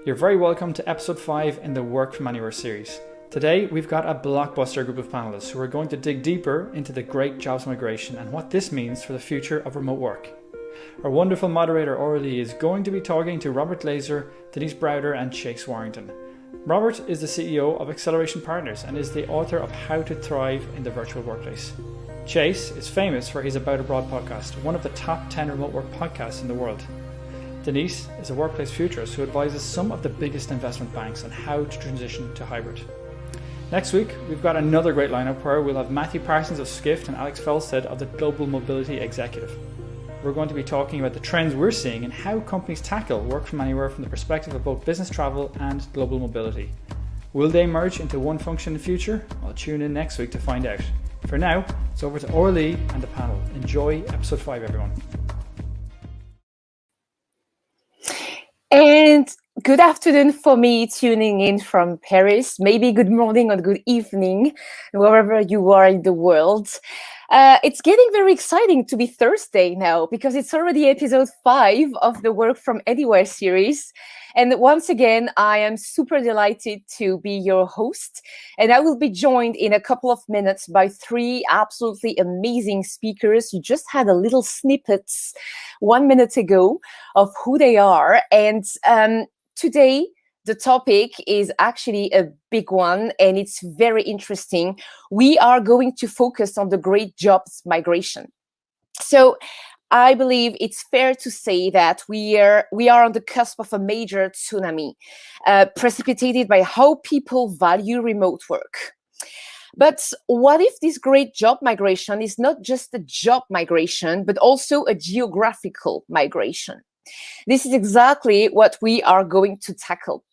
You're very welcome to episode 5 in the Work From Anywhere series. Today, we've got a blockbuster group of panelists who are going to dig deeper into the great jobs migration and what this means for the future of remote work. Our wonderful moderator, Aurelie, is going to be talking to Robert Glazer, Denise Brouder, and Chase Warrington. Robert is the CEO of Acceleration Partners and is the author of How to Thrive in the Virtual Workplace. Chase is famous for his About Abroad podcast, one of the top 10 remote work podcasts in the world. Denise is a workplace futurist who advises some of the biggest investment banks on how to transition to hybrid. Next week, we've got another great lineup where we'll have Matthew Parsons of Skift and Alex Felstead of the Global Mobility Executive. We're going to be talking about the trends we're seeing and how companies tackle work from anywhere from the perspective of both business travel and global mobility. Will they merge into one function in the future? I'll tune in next week to find out. For now, it's over to Aurelie and the panel. Enjoy episode 5, everyone. And good afternoon for me tuning in from Paris. Maybe good morning or good evening, wherever you are in the world. It's getting very exciting to be Thursday now because it's already episode 5 of the Work From Anywhere series. And once again, I am super delighted to be your host. And I will be joined in a couple of minutes by 3 absolutely amazing speakers. You just had a little snippets 1 minute ago of who they are. And today, the topic is actually a big one, and it's very interesting. We are going to focus on the great jobs migration. So I believe it's fair to say that we are on the cusp of a major tsunami, precipitated by how people value remote work. But what if this great job migration is not just a job migration, but also a geographical migration? This is exactly what we are going to tackle.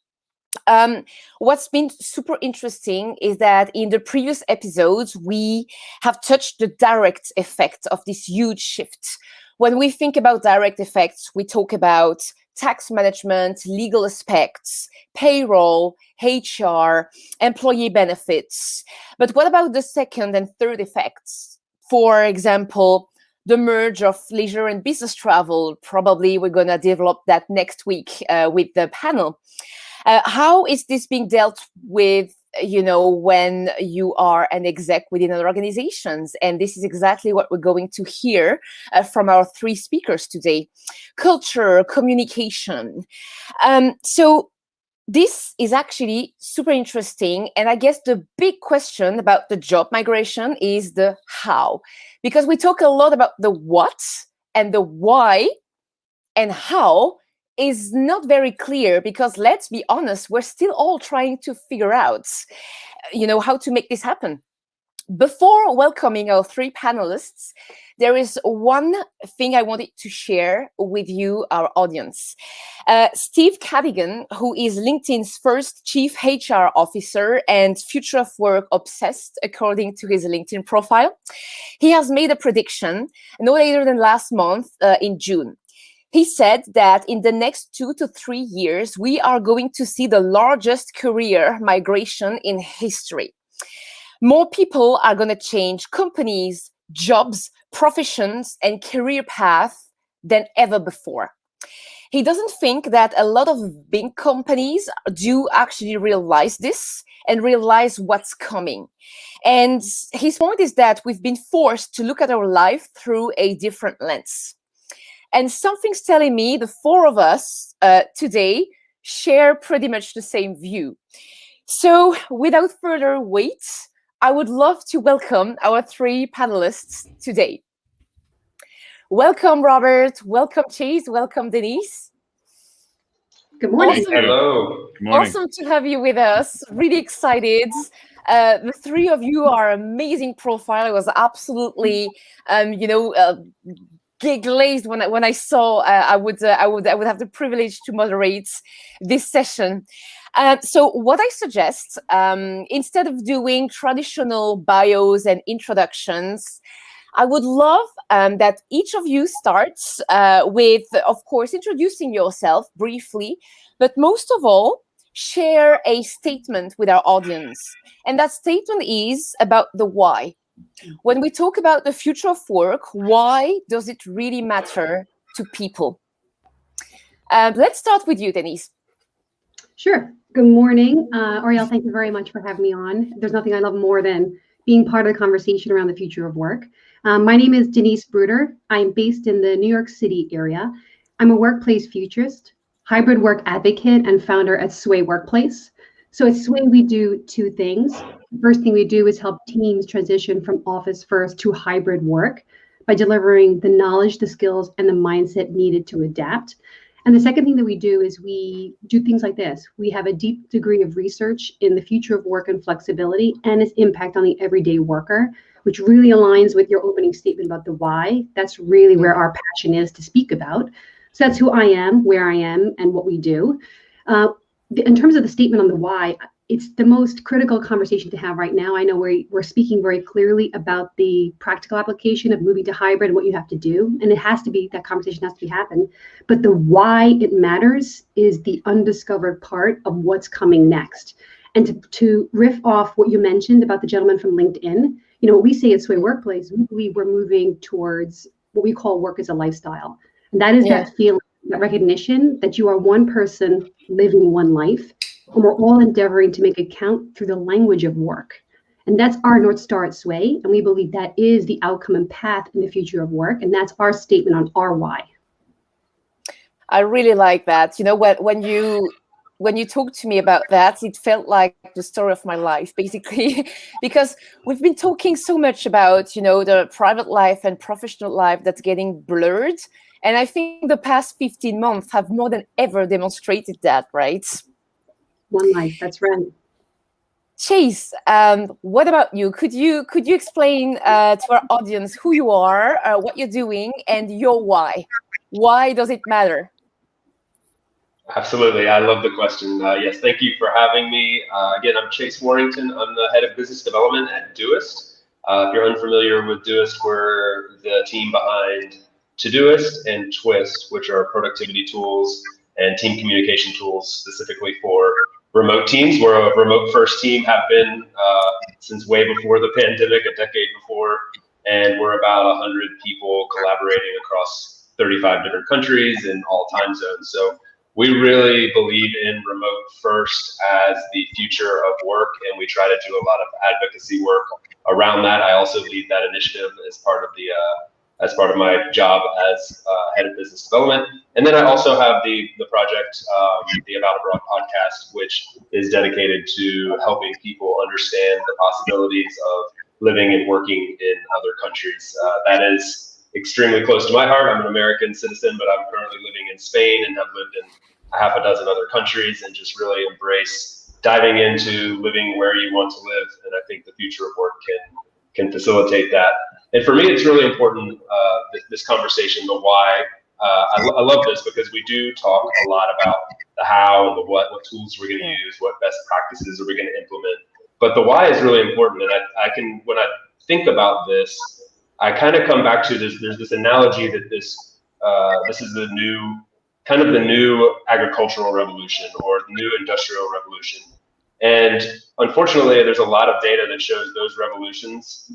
What's been super interesting is that in the previous episodes, we have touched the direct effect of this huge shift. When we think about direct effects, we talk about tax management, legal aspects, payroll, HR, employee benefits. But what about the second and third effects? For example, the merge of leisure and business travel. Probably we're going to develop that next week with the panel. How is this being dealt with, when you are an exec within an organizations? And this is exactly what we're going to hear from our 3 speakers today. Culture, communication. So this is actually super interesting. And I guess the big question about the job migration is the how. Because we talk a lot about the what and the why and how is not very clear, because let's be honest, we're still all trying to figure out, how to make this happen. Before welcoming our 3 panelists, there is one thing I wanted to share with you, our audience. Steve Cadigan, who is LinkedIn's first chief HR officer and future of work obsessed, according to his LinkedIn profile, he has made a prediction no later than last month in June. He said that in the next 2 to 3 years, we are going to see the largest career migration in history. More people are going to change companies, jobs, professions, and career paths than ever before. He doesn't think that a lot of big companies do actually realize this and realize what's coming. And his point is that we've been forced to look at our life through a different lens. And something's telling me the 4 of us today share pretty much the same view. So without further wait, I would love to welcome our 3 panelists today. Welcome, Robert. Welcome, Chase. Welcome, Denise. Good morning. Awesome. Hello. Good morning. Awesome to have you with us. Really excited. The 3 of you are amazing profile. I was absolutely, glazed when I saw I would have the privilege to moderate this session. So what I suggest, instead of doing traditional bios and introductions, I would love that each of you starts with, of course, introducing yourself briefly, but most of all, share a statement with our audience. And that statement is about the why. When we talk about the future of work, why does it really matter to people? Let's start with you, Denise. Sure. Good morning. Aurelie, thank you very much for having me on. There's nothing I love more than being part of the conversation around the future of work. My name is Denise Brouder. I'm based in the New York City area. I'm a workplace futurist, hybrid work advocate, and founder at Sway Workplace. So at Sway, we do two things. The first thing we do is help teams transition from office first to hybrid work by delivering the knowledge, the skills, and the mindset needed to adapt. And the second thing that we do is we do things like this. We have a deep degree of research in the future of work and flexibility and its impact on the everyday worker, which really aligns with your opening statement about the why. That's really where our passion is to speak about. So that's who I am, where I am, and what we do. In terms of the statement on the why, it's the most critical conversation to have right now. I know we're speaking very clearly about the practical application of moving to hybrid and what you have to do. And it has to be, that conversation has to be happening. But the why it matters is the undiscovered part of what's coming next. And to riff off what you mentioned about the gentleman from LinkedIn, what we say at Sway Workplace, we're moving towards what we call work as a lifestyle. And that is that feeling, that recognition that you are one person living one life. And we're all endeavoring to make it count through the language of work. And that's our North Star at Sway. And we believe that is the outcome and path in the future of work. And that's our statement on our why. I really like that. When you talked to me about that, it felt like the story of my life, basically, because we've been talking so much about, the private life and professional life that's getting blurred. And I think the past 15 months have more than ever demonstrated that, right? One life, that's right. Chase, what about you? Could you explain to our audience who you are, what you're doing, and your why? Why does it matter? Absolutely. I love the question. Yes, thank you for having me. Again, I'm Chase Warrington. I'm the head of business development at Doist. If you're unfamiliar with Doist, we're the team behind Doist and Twist, which are productivity tools and team communication tools specifically for remote teams. We're a remote first team, have been since way before the pandemic, a decade before, and we're about 100 people collaborating across 35 different countries in all time zones. So we really believe in remote first as the future of work, and we try to do a lot of advocacy work around that. I also lead that initiative as part of my job as head of business development. And then I also have the project, the About Abroad podcast, which is dedicated to helping people understand the possibilities of living and working in other countries. That is extremely close to my heart. I'm an American citizen, but I'm currently living in Spain and have lived in a half a dozen other countries, and just really embrace diving into living where you want to live. And I think the future of work can facilitate that. And for me, it's really important, this conversation, the why. I love this because we do talk a lot about the how and the what tools we're going to use, what best practices are we going to implement. But the why is really important. And when I think about this, I kind of come back to this. There's this analogy that this is the new agricultural revolution or the new industrial revolution. And unfortunately, there's a lot of data that shows those revolutions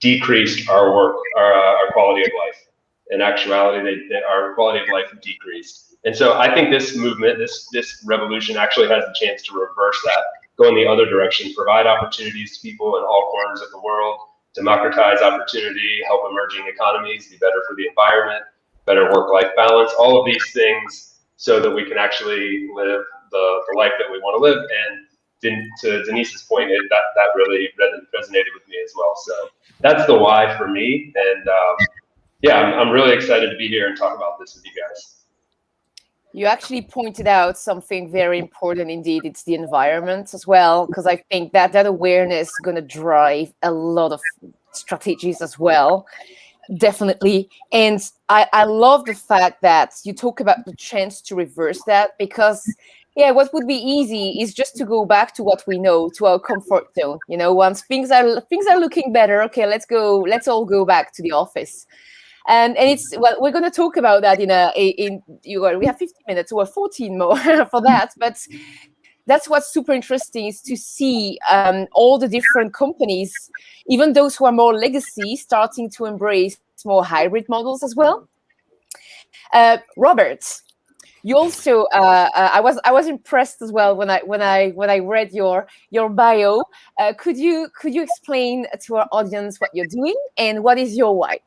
decreased our work, our quality of life. In actuality, our quality of life decreased. And so I think this movement, this revolution actually has the chance to reverse that, go in the other direction, provide opportunities to people in all corners of the world, democratize opportunity, help emerging economies, be better for the environment, better work-life balance, all of these things so that we can actually live the life that we want to live. And to Denise's point, that really resonated with me as well. So that's the why for me. And I'm really excited to be here and talk about this with you guys. You actually pointed out something very important indeed. It's the environment as well, because I think that awareness is going to drive a lot of strategies as well. Definitely. And I love the fact that you talk about the chance to reverse that, because what would be easy is just to go back to what we know, to our comfort zone. Once things are looking better, okay, let's all go back to the office. And it's, well, we're going to talk about that we have 15 minutes or 14 more for that, but that's what's super interesting, is to see all the different companies, even those who are more legacy, starting to embrace more hybrid models as well. Robert, You also, I was impressed as well when I read your bio. Could you explain to our audience what you're doing and what is your why?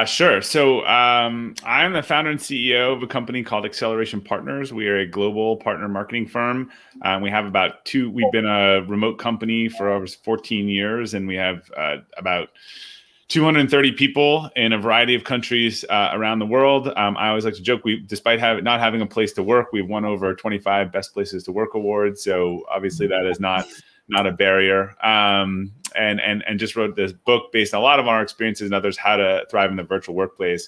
Sure. So I'm the founder and CEO of a company called Acceleration Partners. We are a global partner marketing firm. We have we've been a remote company for over 14 years, and we have about 230 people in a variety of countries around the world. I always like to joke, despite not having a place to work, we've won over 25 Best Places to Work awards. So obviously that is not a barrier. And just wrote this book based on a lot of our experiences and others, how to thrive in the virtual workplace.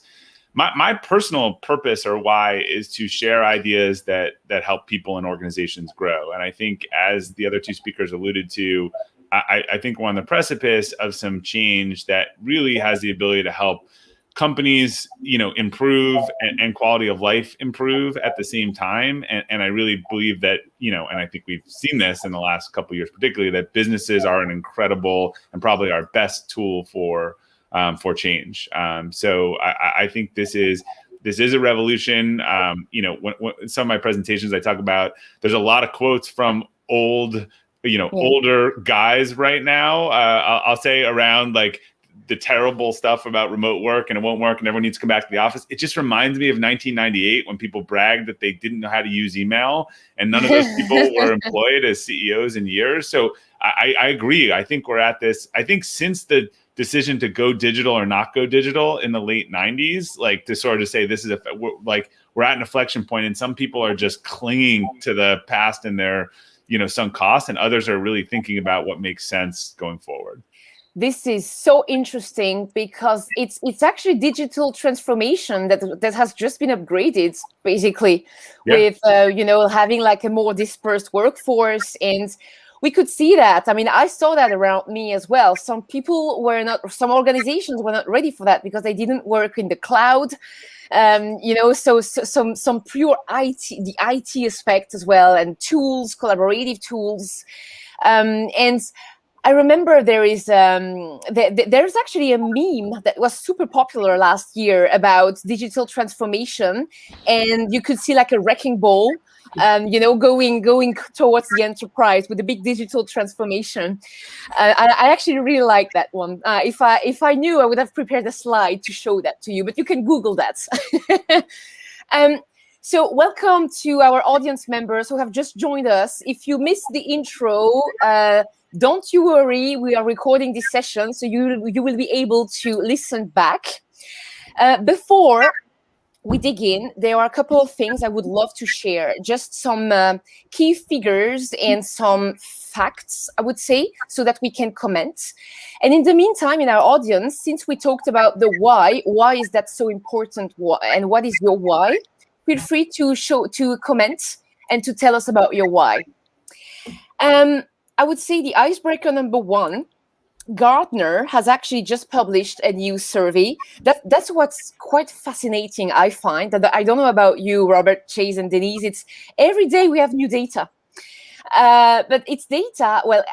My personal purpose or why is to share ideas that help people and organizations grow. And I think, as the other two speakers alluded to, I think we're on the precipice of some change that really has the ability to help companies, improve and quality of life improve at the same time. And I really believe that, and I think we've seen this in the last couple of years, particularly, that businesses are an incredible and probably our best tool for change. So I think this is a revolution. When some of my presentations I talk about, there's a lot of quotes from older guys right now. I'll say around like the terrible stuff about remote work and it won't work and everyone needs to come back to the office. It just reminds me of 1998 when people bragged that they didn't know how to use email, and none of those people were employed as CEOs in years. So I agree. I think we're at this. I think since the decision to go digital or not go digital in the late 90s, like to sort of say this is we're at an inflection point, and some people are just clinging to the past and their sunk costs, and others are really thinking about what makes sense going forward. This is so interesting because it's actually digital transformation that has just been upgraded, basically, with having like a more dispersed workforce. And we could see that. I mean, I saw that around me as well. Some organizations were not ready for that because they didn't work in the cloud. So some pure IT, the IT aspect as well, and tools, collaborative tools. And I remember there's actually a meme that was super popular last year about digital transformation, and you could see like a wrecking ball, going towards the enterprise with a big digital transformation. I actually really like that one. If I knew, I would have prepared a slide to show that to you, but you can Google that. So welcome to our audience members who have just joined us. If you missed the intro, don't you worry, we are recording this session, so you will be able to listen back. Before we dig in, there are a couple of things I would love to share, just some key figures and some facts, I would say, so that we can comment. And in the meantime, in our audience, since we talked about the why is that so important, and what is your why? Feel free to comment and to tell us about your why. I would say the icebreaker number one, Gartner has actually just published a new survey. That's what's quite fascinating, I find. That I don't know about you, Robert, Chase, and Denise. It's every day we have new data. But it's data. Well,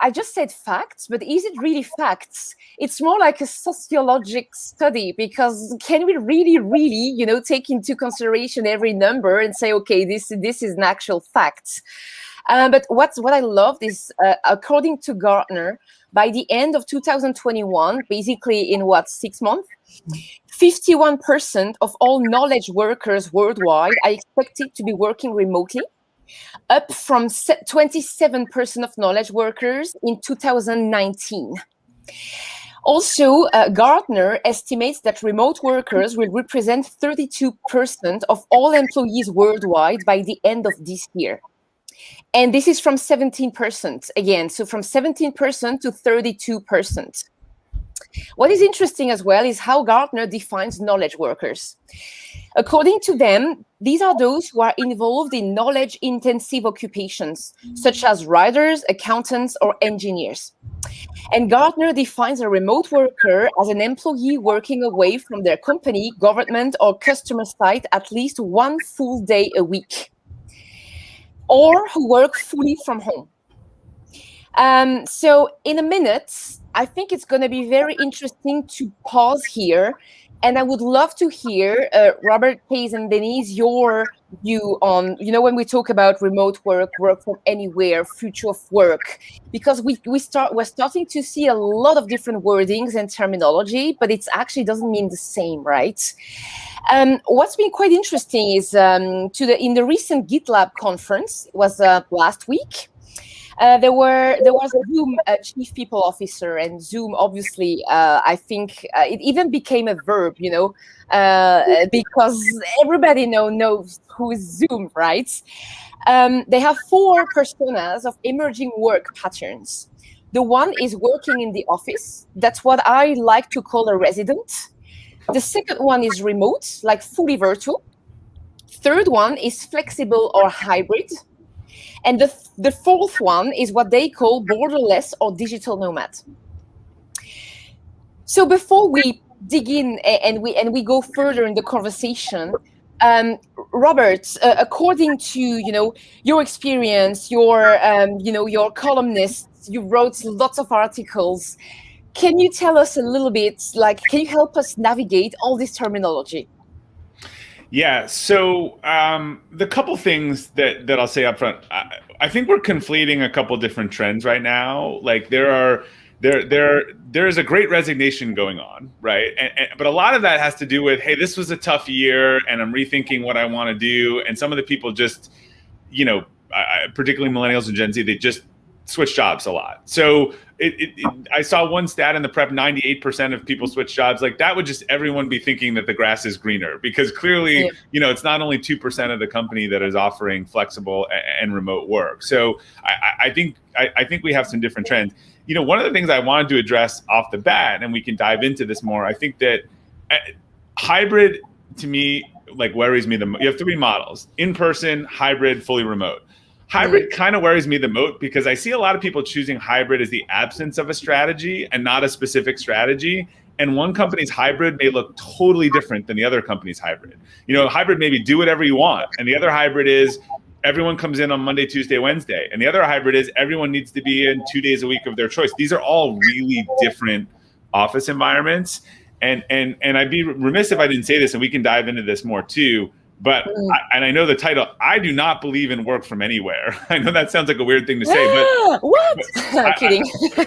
I just said facts, but is it really facts? It's more like a sociologic study, because can we really, take into consideration every number and say, okay, this is an actual fact? But what I loved is, according to Gartner, by the end of 2021, basically in 6 months, 51% of all knowledge workers worldwide are expected to be working remotely, up from 27% of knowledge workers in 2019. Also, Gartner estimates that remote workers will represent 32% of all employees worldwide by the end of this year. And this is from 17% again, so from 17% to 32%. What is interesting as well is how Gartner defines knowledge workers. According to them, these are those who are involved in knowledge-intensive occupations, such as writers, accountants, or engineers. And Gartner defines a remote worker as an employee working away from their company, government, or customer site at least one full day a week, or who work fully from home. So in a minute, I think it's going to be very interesting to pause here And I would love to hear, Robert, Chase, and Denise, your view on, when we talk about remote work, work from anywhere, future of work, because we're starting to see a lot of different wordings and terminology, but it actually doesn't mean the same, right? What's been quite interesting is in the recent GitLab conference, it was last week. There was a Zoom chief people officer, and Zoom, obviously, I think it even became a verb, because everybody knows who is Zoom, right? They have 4 personas of emerging work patterns. The one is working in the office. That's what I like to call a resident. The second one is remote, like fully virtual. Third one is flexible or hybrid. And the fourth one is what they call borderless or digital nomad. So before we dig in and we go further in the conversation, Robert, according to your experience, your columnist, you wrote lots of articles. Can you tell us a little bit, can you help us navigate all this terminology? Yeah. So the couple things that I'll say up front, I think we're conflating a couple different trends right now. Like there is a great resignation going on, right? But a lot of that has to do with, hey, this was a tough year, and I'm rethinking what I want to do. And some of the people just, particularly millennials and Gen Z, they just switch jobs a lot. So I saw one stat in the prep, 98% of people switch jobs. Like that would just everyone be thinking that the grass is greener, because clearly, it's not only 2% of the company that is offering flexible and remote work. So I think we have some different trends. One of the things I wanted to address off the bat, and we can dive into this more, I think that hybrid to me, worries me the most. You have 3 models: in-person, hybrid, fully remote. Hybrid kind of worries me the most because I see a lot of people choosing hybrid as the absence of a strategy and not a specific strategy. And one company's hybrid may look totally different than the other company's hybrid. Hybrid maybe do whatever you want. And the other hybrid is everyone comes in on Monday, Tuesday, Wednesday. And the other hybrid is everyone needs to be in 2 days a week of their choice. These are all really different office environments. And I'd be remiss if I didn't say this, and we can dive into this more too. But I know the title, I do not believe in work from anywhere. I know that sounds like a weird thing to say, but what? I'm kidding.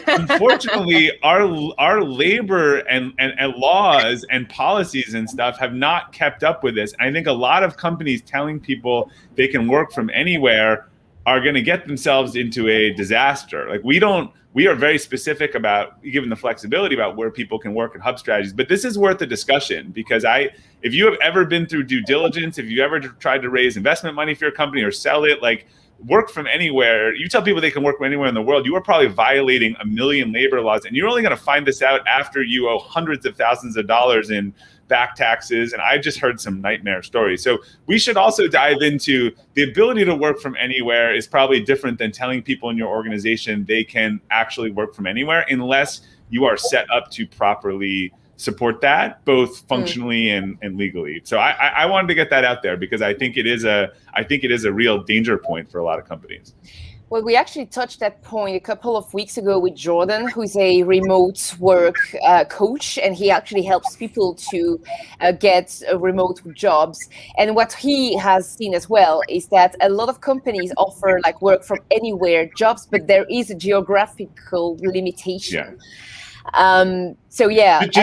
Unfortunately, our labor and laws and policies and stuff have not kept up with this. I think a lot of companies telling people they can work from anywhere are going to get themselves into a disaster. We are very specific about giving the flexibility about where people can work and hub strategies. But this is worth a discussion, because if you have ever been through due diligence, if you ever tried to raise investment money for your company or sell it, work from anywhere, you tell people they can work from anywhere in the world, you are probably violating a million labor laws. And you're only going to find this out after you owe hundreds of thousands of dollars in back taxes. And I just heard some nightmare stories. So we should also dive into the ability to work from anywhere is probably different than telling people in your organization they can actually work from anywhere, unless you are set up to properly support that, both functionally and legally. So I wanted to get that out there, because I think it is a real danger point for a lot of companies. Well, we actually touched that point a couple of weeks ago with Jordan, who's a remote work coach, and he actually helps people to get remote jobs. And what he has seen as well is that a lot of companies offer work from anywhere jobs, but there is a geographical limitation.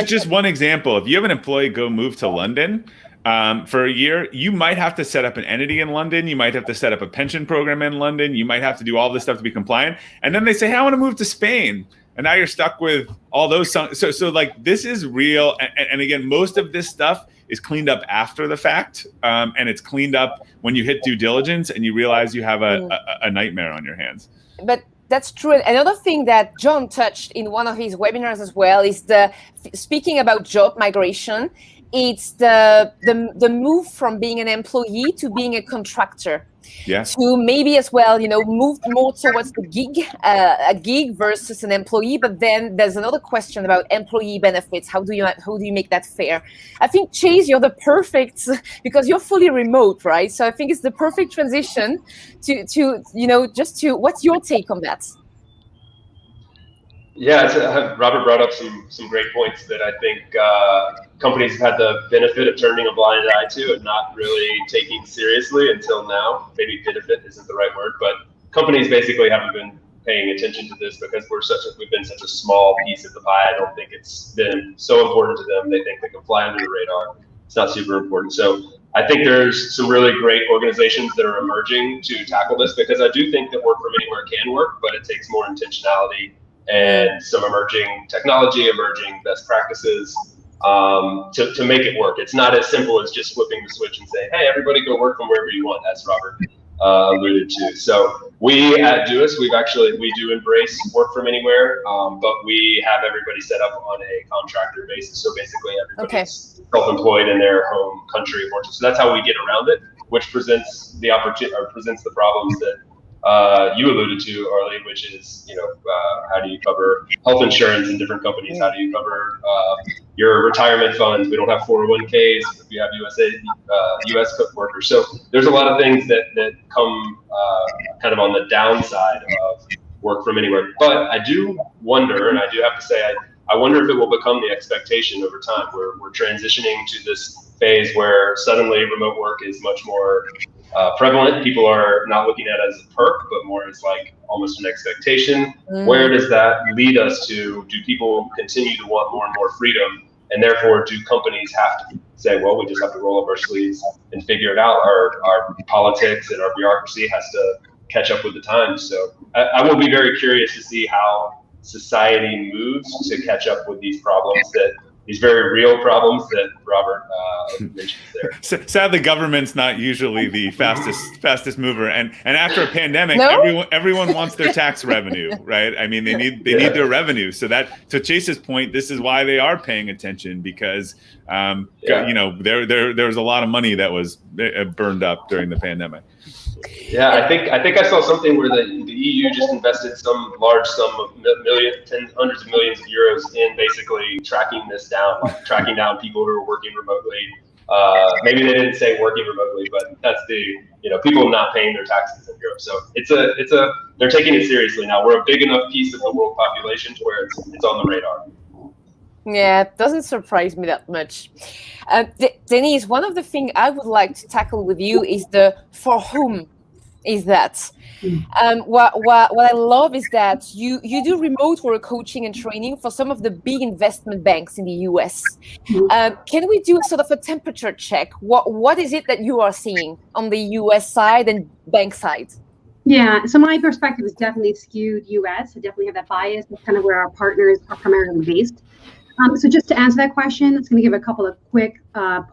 Just one example: if you have an employee move to London for a year, you might have to set up an entity in London. You might have to set up a pension program in London. You might have to do all this stuff to be compliant. And then they say, hey, I want to move to Spain. And now you're stuck with all those. So this is real. And again, most of this stuff is cleaned up after the fact. And it's cleaned up when you hit due diligence and you realize you have a nightmare on your hands. But that's true. Another thing that John touched in one of his webinars as well is speaking about job migration. It's the move from being an employee to being a contractor. Yeah. To maybe as well, move more towards the gig, a gig versus an employee. But then there's another question about employee benefits. How do you make that fair? I think, Chase, you're the perfect, because you're fully remote, right? So I think it's the perfect transition to what's your take on that? Yeah, Robert brought up some great points that I think companies have had the benefit of turning a blind eye to and not really taking seriously until now. Maybe benefit isn't the right word, but companies basically haven't been paying attention to this because we've been such a small piece of the pie. I don't think it's been so important to them. They think they can fly under the radar. It's not super important. So I think there's some really great organizations that are emerging to tackle this, because I do think that work from anywhere can work, but it takes more intentionality and some emerging technology, emerging best practices to make it work. It's not as simple as just flipping the switch and saying, hey, everybody go work from wherever you want, as Robert alluded to. So we at Doist, we do embrace work from anywhere, but we have everybody set up on a contractor basis. So basically everybody's self-employed in their home country. So that's how we get around it, which presents the opportunity, or presents the problems that you alluded to, Aurelie, which is, how do you cover health insurance in different companies? How do you cover your retirement funds? We don't have 401ks if you have U.S. workers. So there's a lot of things that come kind of on the downside of work from anywhere. But I do wonder, and I do have to say, I wonder if it will become the expectation over time. We're transitioning to this phase where suddenly remote work is much more prevalent. People are not looking at it as a perk, but more as like almost an expectation. Where does that lead us to? Do people continue to want more and more freedom? And therefore, do companies have to say, well, we just have to roll up our sleeves and figure it out? Our politics and our bureaucracy has to catch up with the times. So I will be very curious to see how society moves to catch up with these problems, these very real problems that Robert mentioned there. Sadly, government's not usually the fastest mover, and after a pandemic, everyone wants their tax revenue, right? I mean, they need their revenue. So to Chase's point, this is why they are paying attention, because there was a lot of money that was burned up during the pandemic. Yeah, I think I saw something where the EU just invested some large sum of hundreds of millions of euros in basically tracking this down, like tracking down people who are working remotely. Maybe they didn't say working remotely, but that's people not paying their taxes in Europe. So they're taking it seriously now. We're a big enough piece of the world population to where it's on the radar. Yeah, it doesn't surprise me that much. Denise, one of the things I would like to tackle with you is for whom is that? What I love is that you do remote work coaching and training for some of the big investment banks in the US. Can we do sort of a temperature check? What is it that you are seeing on the US side and bank side? Yeah, so my perspective is definitely skewed US. I definitely have that bias. That's kind of where our partners are primarily based. So just to answer that question, it's going to give a couple of quick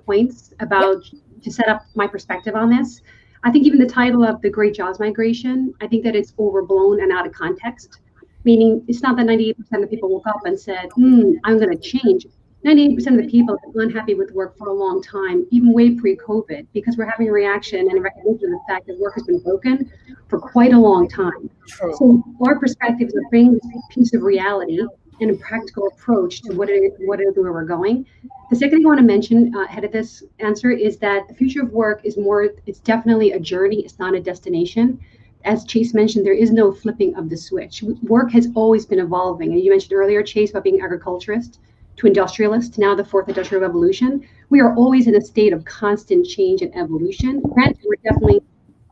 points to set up my perspective on this. I think even the title of the Great Jobs Migration, I think that it's overblown and out of context, meaning it's not that 98% of people woke up and said, I'm going to change. 98% of the people have been unhappy with work for a long time, even way pre-COVID, because we're having a reaction and a recognition of the fact that work has been broken for quite a long time. True. So our perspective is to bring this piece of reality and a practical approach to where we're going. The second thing I want to mention ahead of this answer is that the future of work it's definitely a journey. It's not a destination. As Chase mentioned, there is no flipping of the switch. Work has always been evolving. And you mentioned earlier, Chase, about being agriculturist to industrialist, to now the fourth industrial revolution. We are always in a state of constant change and evolution. Granted, we're definitely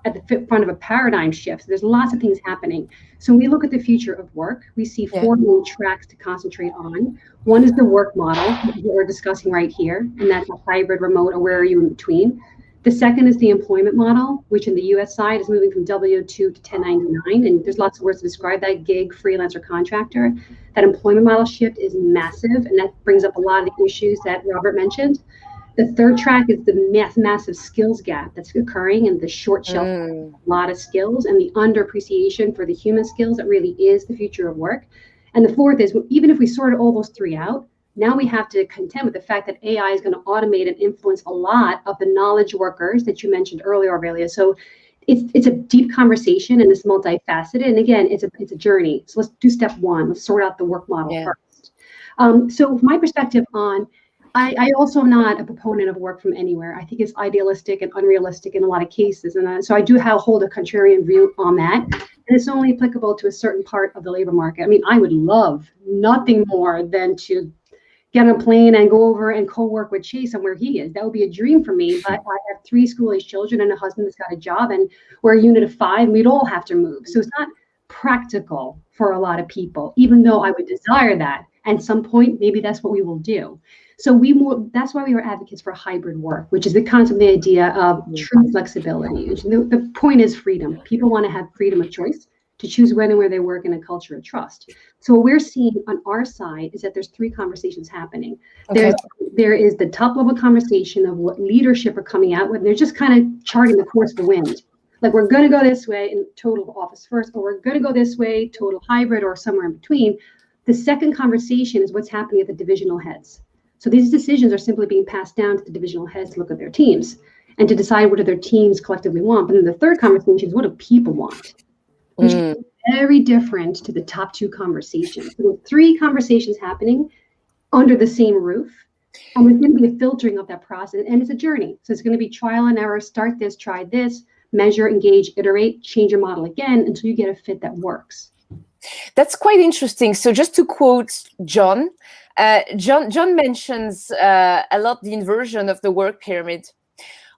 at the front of a paradigm shift. So there's lots of things happening. So when we look at the future of work, we see four main tracks to concentrate on. One is the work model, which is what we're discussing right here, and that's a hybrid, remote, or where are you in between. The second is the employment model, which in the US side is moving from W-2 to 1099, and there's lots of words to describe that: gig, freelancer, contractor. That employment model shift is massive, and that brings up a lot of the issues that Robert mentioned. The third track is the massive skills gap that's occurring in the short shelf, a lot of skills, and the underappreciation for the human skills that really is the future of work. And the fourth is, even if we sorted all those three out, now we have to contend with the fact that AI is going to automate and influence a lot of the knowledge workers that you mentioned earlier, Aurelia. So it's a deep conversation, and it's multifaceted. And again, it's a journey. So let's do step one. Let's sort out the work model first. So from my perspective I also am not a proponent of work from anywhere. I think it's idealistic and unrealistic in a lot of cases. And so I do hold a contrarian view on that. And it's only applicable to a certain part of the labor market. I mean, I would love nothing more than to get on a plane and go over and co-work with Chase on where he is. That would be a dream for me. But I have 3 school-age children and a husband that's got a job, and we're a unit of 5, and we'd all have to move. So it's not practical for a lot of people, even though I would desire that. At some point, maybe that's what we will do. So that's why we were advocates for hybrid work, which is the concept, the idea of true flexibility. The point is freedom. People want to have freedom of choice to choose when and where they work in a culture of trust. So what we're seeing on our side is that there's 3 conversations happening. Okay. There is the top level conversation of what leadership are coming out with. They're just kind of charting the course of the wind. Like, we're going to go this way in total office first, or we're going to go this way, total hybrid, or somewhere in between. The second conversation is what's happening at the divisional heads. So these decisions are simply being passed down to the divisional heads to look at their teams and to decide what do their teams collectively want. But then the third conversation is, what do people want? Which is very different to the top 2 conversations. So there's 3 conversations happening under the same roof. And there's going to be a filtering of that process. And it's a journey. So it's going to be trial and error. Start this, try this, measure, engage, iterate, change your model again until you get a fit that works. That's quite interesting. So just to quote John, John mentions a lot the inversion of the work pyramid,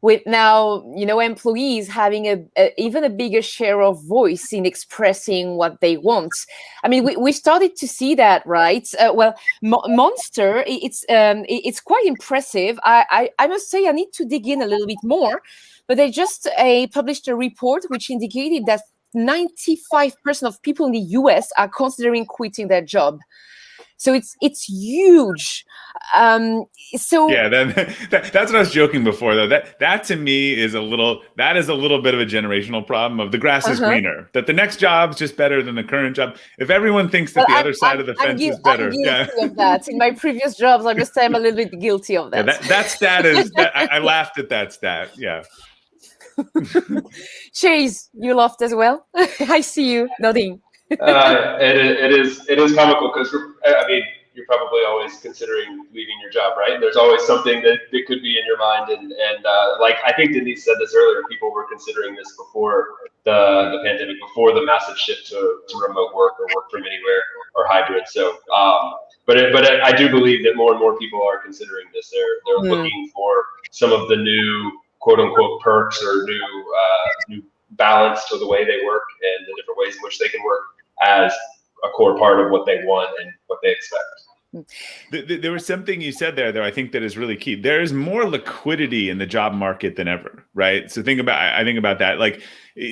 with now, employees having even a bigger share of voice in expressing what they want. I mean, we started to see that, right? Monster, it's quite impressive. I must say, I need to dig in a little bit more, but they just published a report which indicated that 95% of people in the US are considering quitting their job. So it's huge. So yeah, that's what I was joking before, though. That to me is a little bit of a generational problem of the grass is greener. That the next job's just better than the current job. If everyone thinks that the other side of the fence is better, I'm guilty of that. In my previous jobs, I must say I'm a little bit guilty of that. Yeah, that stat is. I laughed at that stat. Yeah. Chase, you laughed as well. I see you nodding. It is comical because I mean, you're probably always considering leaving your job, right? And there's always something that could be in your mind, and like I think Denise said this earlier, people were considering this before the pandemic, before the massive shift to remote work or work from anywhere or hybrid. So, but I do believe that more and more people are considering this. They're looking for some of the new quote unquote perks or new balance to the way they work and the different ways in which they can work as a core part of what they want and what they expect. There was something you said there, though, I think that is really key. There is more liquidity in the job market than ever, right? So I think about that. Like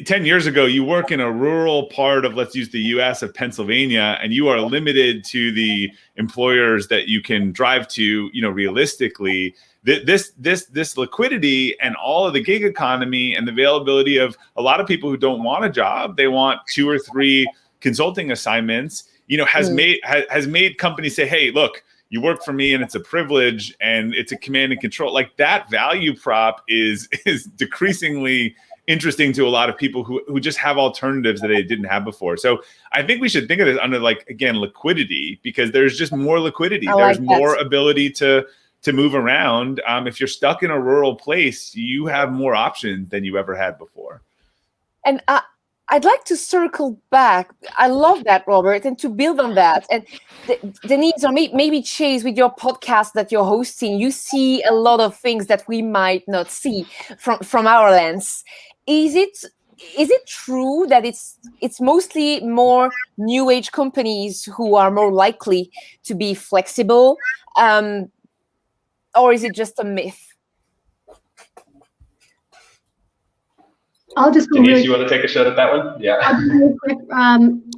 10 years ago, you work in a rural part of, let's use the US, of Pennsylvania, and you are limited to the employers that you can drive to, realistically. This liquidity and all of the gig economy and the availability of a lot of people who don't want a job, they want 2 or 3 consulting assignments, has made companies say, hey, look, you work for me and it's a privilege and it's a command and control. Like, that value prop is decreasingly interesting to a lot of people who just have alternatives that they didn't have before. So I think we should think of this under, like, again, liquidity, because there's just more liquidity. There's more ability to move around. If you're stuck in a rural place, you have more options than you ever had before. And I'd like to circle back. I love that, Robert, and to build on that. And Denise, or maybe Chase, with your podcast that you're hosting, you see a lot of things that we might not see from our lens. Is it true that it's mostly more new age companies who are more likely to be flexible, or is it just a myth? I'll just go Denise, you want to take a shot at that one? Yeah. I'll do real quick.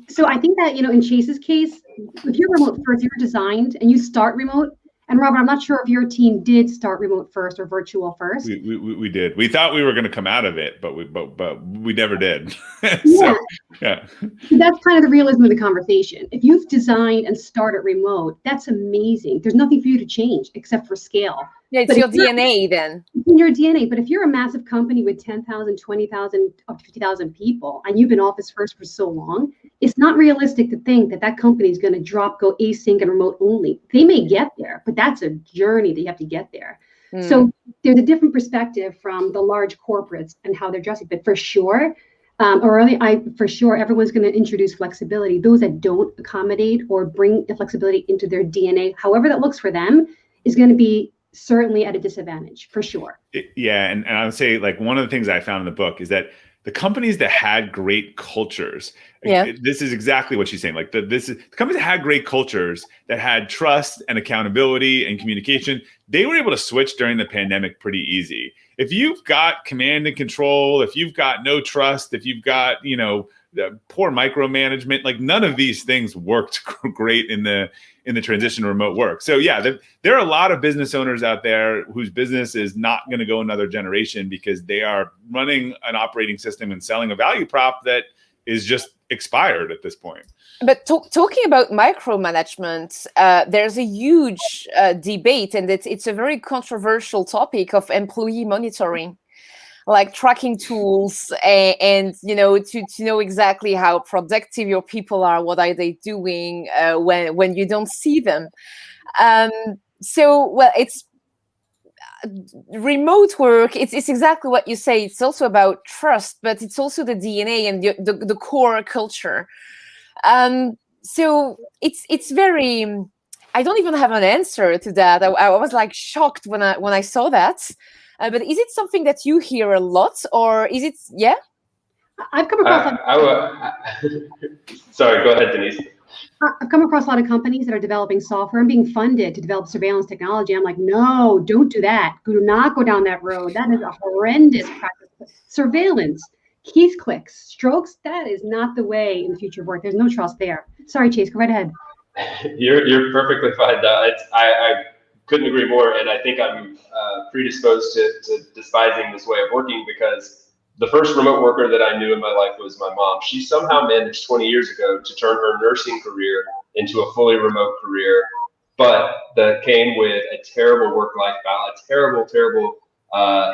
So I think that, in Chase's case, if you're remote first, you're designed and you start remote. And Robert, I'm not sure if your team did start remote first or virtual first. We did. We thought we were going to come out of it, but we never did. So that's kind of the realism of the conversation. If you've designed and started remote, that's amazing. There's nothing for you to change except for scale. Yeah, it's your DNA then. It's in your DNA. But if you're a massive company with 10,000, 20,000, up to 50,000 people, and you've been office first for so long, it's not realistic to think that company is going to go async and remote only. They may get there, but that's a journey that you have to get there. So there's a different perspective from the large corporates and how they're dressing. But for sure, Aurelie, for sure, everyone's going to introduce flexibility. Those that don't accommodate or bring the flexibility into their DNA, however that looks for them, is going to be certainly at a disadvantage, for sure. Yeah, and I would say, like, one of the things I found in the book is that the companies that had great cultures, this is exactly what she's saying. Like, the companies that had great cultures, that had trust and accountability and communication, they were able to switch during the pandemic pretty easy. If you've got command and control, if you've got no trust, if you've got, poor micromanagement, like, none of these things worked great in the transition to remote work. So yeah, there are a lot of business owners out there whose business is not going to go another generation because they are running an operating system and selling a value prop that is just expired at this point. But talking about micromanagement, there's a huge debate, and it's a very controversial topic of employee monitoring, like tracking tools and to know exactly how productive your people are, what are they doing when you don't see them. It's remote work. It's exactly what you say. It's also about trust, but it's also the DNA and the core culture. So it's very. I don't even have an answer to that. I was like shocked when I saw that. But is it something that you hear a lot, or is it? Yeah, I've come across. Sorry, go ahead, Denise. I've come across a lot of companies that are developing software and being funded to develop surveillance technology. I'm like, no, don't do that. Do not go down that road. That is a horrendous practice. Surveillance, keys clicks, strokes. That is not the way in the future of work. There's no trust there. Sorry, Chase. Go right ahead. You're perfectly fine. I couldn't agree more, and I think I'm predisposed to despising this way of working because the first remote worker that I knew in my life was my mom. She somehow managed 20 years ago to turn her nursing career into a fully remote career, but that came with a terrible work-life balance, terrible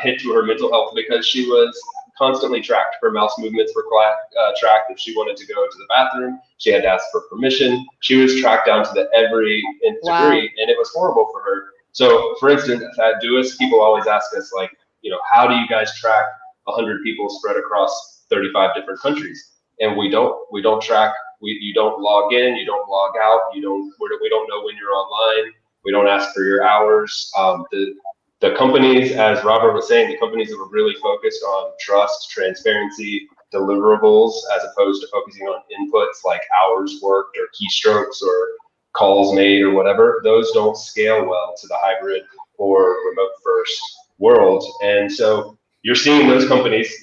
hit to her mental health because she was constantly tracked. Her mouse movements were tracked. If she wanted to go to the bathroom, she had to ask for permission. She was tracked down to the every nth degree, and it was horrible for her. So, for instance, at Doist, people always ask us, like, how do you guys track 100 people spread across 35 different countries? And we don't track. You don't log in. You don't log out. We don't know when you're online. We don't ask for your hours. The companies, as Robert was saying, the companies that were really focused on trust, transparency, deliverables, as opposed to focusing on inputs like hours worked or keystrokes or calls made or whatever, those don't scale well to the hybrid or remote first world. And so you're seeing those companies,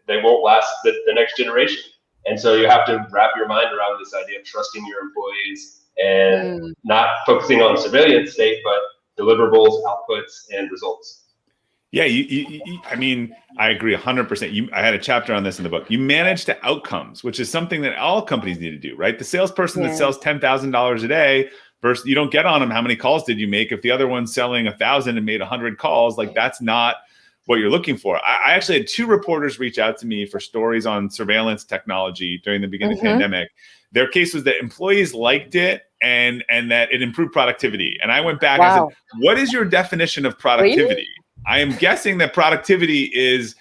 they won't last the next generation. And so you have to wrap your mind around this idea of trusting your employees and not focusing on surveillance state, but deliverables, outputs, and results. Yeah, I mean, I agree 100%. I had a chapter on this in the book. You manage to outcomes, which is something that all companies need to do, right? The salesperson that sells $10,000 a day, versus you don't get on them. How many calls did you make? If the other one's selling 1,000 and made 100 calls, like, that's not what you're looking for. I actually had 2 reporters reach out to me for stories on surveillance technology during the beginning of the pandemic. Their case was that employees liked it and that it improved productivity. And I went back and I said, what is your definition of productivity? Really? I am guessing that productivity is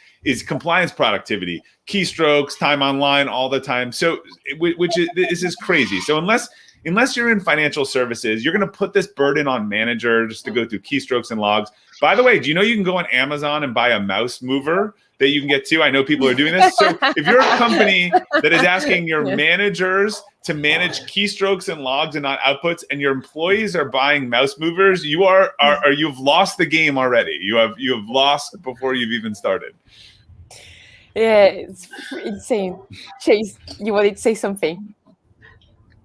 compliance productivity, keystrokes, time online all the time. So, this is crazy. So unless you're in financial services, you're going to put this burden on managers to go through keystrokes and logs. By the way, do you know you can go on Amazon and buy a mouse mover that you can get to? I know people are doing this. So if you're a company that is asking your managers to manage keystrokes and logs and not outputs, and your employees are buying mouse movers, you've lost the game already. You have lost before you've even started. Yeah, it's insane. Chase, you wanted to say something?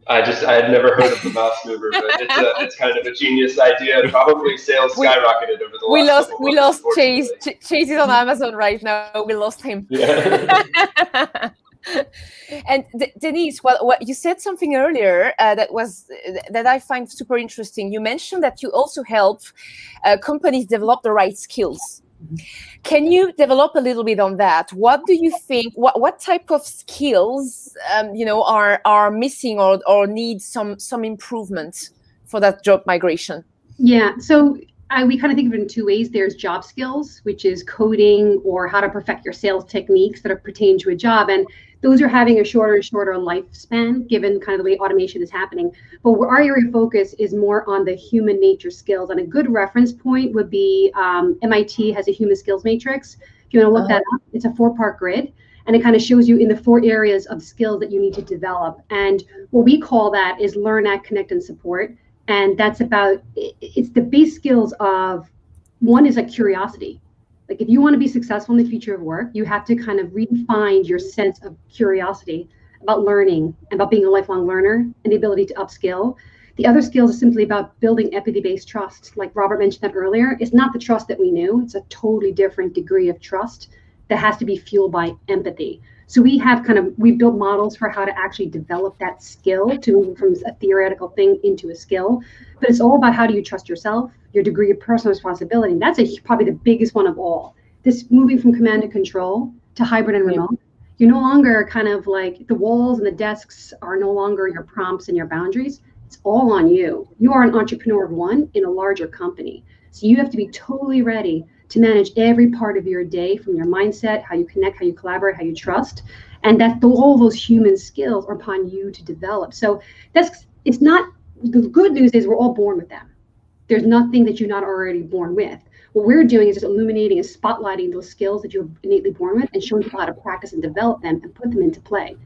I had never heard of the mouse mover, but it's kind of a genius idea. Probably sales skyrocketed over the last couple months. We lost Chase. Chase is on Amazon right now. We lost him. Yeah. And Denise, what you said something earlier that I find super interesting. You mentioned that you also help companies develop the right skills. Can you develop a little bit on that? What do you think? What type of skills are missing or need some improvement for that job migration? Yeah. So we kind of think of it in two ways. There's job skills, which is coding or how to perfect your sales techniques that are pertain to a job. And those are having a shorter and shorter lifespan, given kind of the way automation is happening. But our area of focus is more on the human nature skills. And a good reference point would be MIT has a human skills matrix. If you want to look that up, it's a 4-part grid. And it kind of shows you in the 4 areas of skills that you need to develop. And what we call that is learn, act, connect, and support. And that's about, it's the base skills of, one is like curiosity. Like if you want to be successful in the future of work, you have to kind of redefine your sense of curiosity about learning, about being a lifelong learner and the ability to upskill. The other skills are simply about building empathy-based trust. Like Robert mentioned that earlier, it's not the trust that we knew. It's a totally different degree of trust that has to be fueled by empathy. So we built models for how to actually develop that skill to move from a theoretical thing into a skill. But it's all about how do you trust yourself, your degree of personal responsibility. And that's probably the biggest one of all. This moving from command and control to hybrid and remote. You're no longer kind of like the walls and the desks are no longer your prompts and your boundaries. It's all on you. You are an entrepreneur of one in a larger company. So you have to be totally ready to manage every part of your day, from your mindset, how you connect, how you collaborate, how you trust. And that all those human skills are upon you to develop. So it's not, the good news is we're all born with them. There's nothing that you're not already born with. What we're doing is just illuminating and spotlighting those skills that you're innately born with and showing people how to practice and develop them and put them into play.